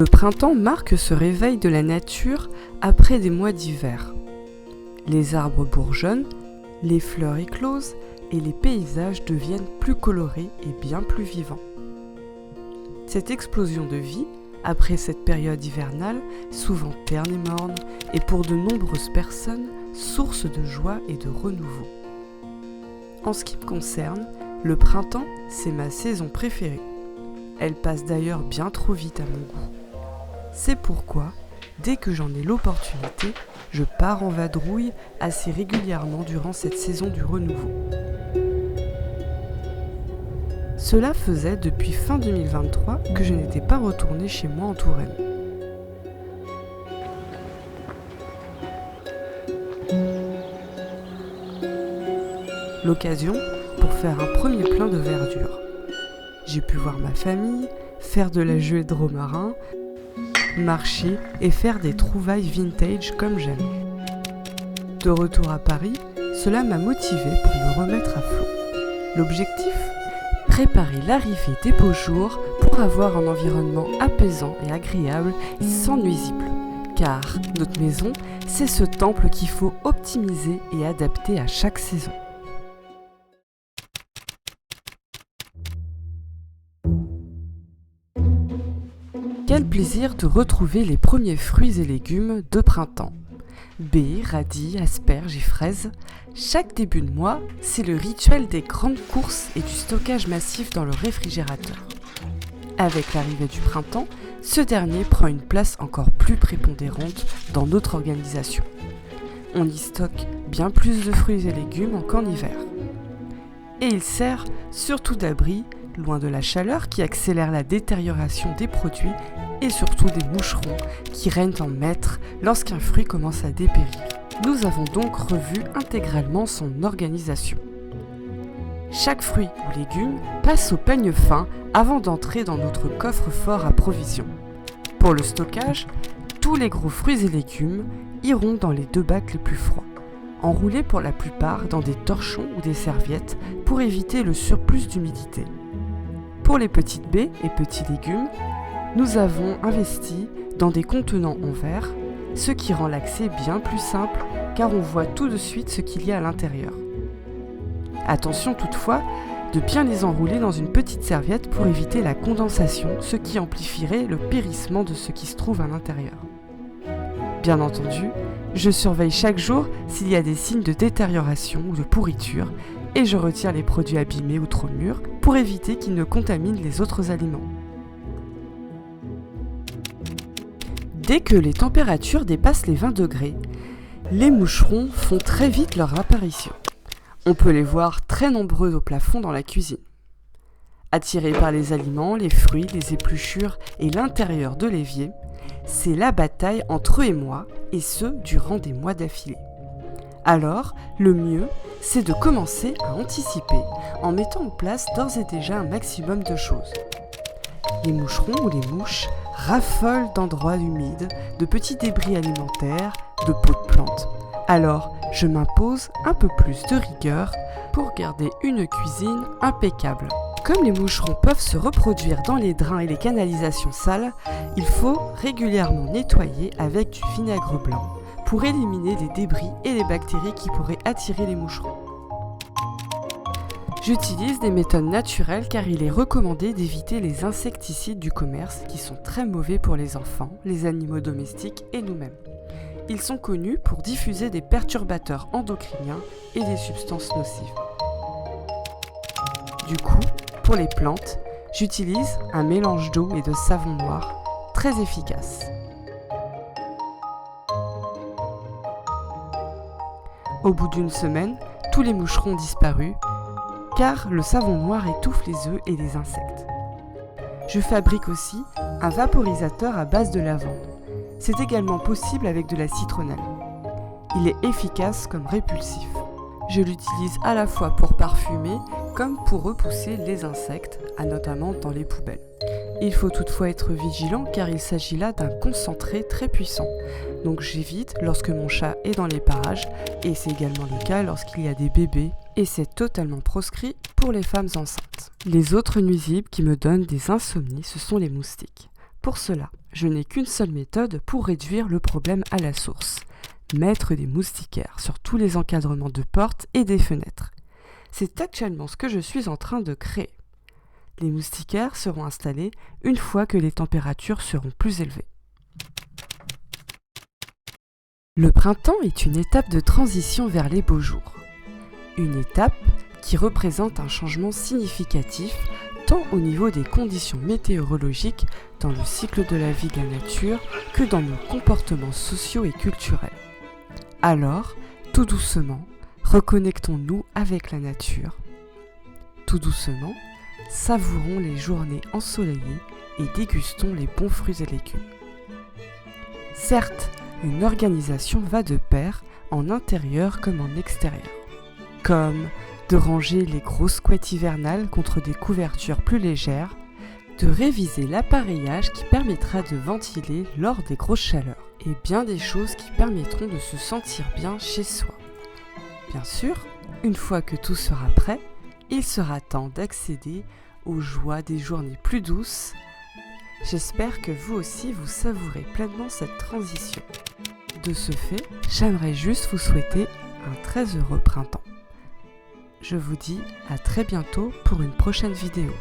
Le printemps marque ce réveil de la nature après des mois d'hiver. Les arbres bourgeonnent, les fleurs éclosent et les paysages deviennent plus colorés et bien plus vivants. Cette explosion de vie, après cette période hivernale, souvent terne et morne, est pour de nombreuses personnes source de joie et de renouveau. En ce qui me concerne, le printemps, c'est ma saison préférée. Elle passe d'ailleurs bien trop vite à mon goût. C'est pourquoi, dès que j'en ai l'opportunité, je pars en vadrouille assez régulièrement durant cette saison du renouveau. Cela faisait depuis fin 2023 que je n'étais pas retournée chez moi en Touraine. L'occasion pour faire un premier plein de verdure. J'ai pu voir ma famille, faire de la gelée de romarin, marcher et faire des trouvailles vintage comme j'aime. De retour à Paris, cela m'a motivée pour me remettre à flot. L'objectif ? Préparer l'arrivée des beaux jours pour avoir un environnement apaisant et agréable et sans nuisibles. Car notre maison, c'est ce temple qu'il faut optimiser et adapter à chaque saison. Quel plaisir de retrouver les premiers fruits et légumes de printemps. Baies, radis, asperges et fraises. Chaque début de mois, c'est le rituel des grandes courses et du stockage massif dans le réfrigérateur. Avec l'arrivée du printemps, ce dernier prend une place encore plus prépondérante dans notre organisation. On y stocke bien plus de fruits et légumes qu'en hiver. Et il sert surtout d'abri, loin de la chaleur qui accélère la détérioration des produits et surtout des moucherons qui règnent en maître lorsqu'un fruit commence à dépérir. Nous avons donc revu intégralement son organisation. Chaque fruit ou légume passe au peigne fin avant d'entrer dans notre coffre-fort à provisions. Pour le stockage, tous les gros fruits et légumes iront dans les 2 bacs les plus froids, enroulés pour la plupart dans des torchons ou des serviettes pour éviter le surplus d'humidité. Pour les petites baies et petits légumes, nous avons investi dans des contenants en verre, ce qui rend l'accès bien plus simple car on voit tout de suite ce qu'il y a à l'intérieur. Attention toutefois de bien les enrouler dans une petite serviette pour éviter la condensation, ce qui amplifierait le périssement de ce qui se trouve à l'intérieur. Bien entendu, je surveille chaque jour s'il y a des signes de détérioration ou de pourriture et je retire les produits abîmés ou trop mûrs pour éviter qu'ils ne contaminent les autres aliments. Dès que les températures dépassent les 20 degrés, les moucherons font très vite leur apparition. On peut les voir très nombreux au plafond dans la cuisine. Attirés par les aliments, les fruits, les épluchures et l'intérieur de l'évier, c'est la bataille entre eux et moi, et ce, durant des mois d'affilée. Alors, le mieux, c'est de commencer à anticiper en mettant en place d'ores et déjà un maximum de choses. Les moucherons ou les mouches raffolent d'endroits humides, de petits débris alimentaires, de pots de plantes. Alors, je m'impose un peu plus de rigueur pour garder une cuisine impeccable. Comme les moucherons peuvent se reproduire dans les drains et les canalisations sales, il faut régulièrement nettoyer avec du vinaigre blanc pour éliminer les débris et les bactéries qui pourraient attirer les moucherons. J'utilise des méthodes naturelles car il est recommandé d'éviter les insecticides du commerce qui sont très mauvais pour les enfants, les animaux domestiques et nous-mêmes. Ils sont connus pour diffuser des perturbateurs endocriniens et des substances nocives. Du coup, pour les plantes, j'utilise un mélange d'eau et de savon noir très efficace. Au bout d'une semaine, tous les moucherons ont disparu car le savon noir étouffe les œufs et les insectes. Je fabrique aussi un vaporisateur à base de lavande. C'est également possible avec de la citronnelle. Il est efficace comme répulsif. Je l'utilise à la fois pour parfumer comme pour repousser les insectes, notamment dans les poubelles. Il faut toutefois être vigilant car il s'agit là d'un concentré très puissant. Donc j'évite lorsque mon chat est dans les parages et c'est également le cas lorsqu'il y a des bébés et c'est totalement proscrit pour les femmes enceintes. Les autres nuisibles qui me donnent des insomnies, ce sont les moustiques. Pour cela, je n'ai qu'une seule méthode pour réduire le problème à la source. Mettre des moustiquaires sur tous les encadrements de portes et des fenêtres. C'est actuellement ce que je suis en train de créer. Les moustiquaires seront installés une fois que les températures seront plus élevées. Le printemps est une étape de transition vers les beaux jours. Une étape qui représente un changement significatif tant au niveau des conditions météorologiques dans le cycle de la vie de la nature que dans nos comportements sociaux et culturels. Alors, tout doucement, reconnectons-nous avec la nature. Tout doucement, savourons les journées ensoleillées et dégustons les bons fruits et légumes. Certes, une organisation va de pair en intérieur comme en extérieur. Comme de ranger les grosses couettes hivernales contre des couvertures plus légères, de réviser l'appareillage qui permettra de ventiler lors des grosses chaleurs, et bien des choses qui permettront de se sentir bien chez soi. Bien sûr, une fois que tout sera prêt, il sera temps d'accéder aux joies des journées plus douces. J'espère que vous aussi vous savourez pleinement cette transition. De ce fait, j'aimerais juste vous souhaiter un très heureux printemps. Je vous dis à très bientôt pour une prochaine vidéo.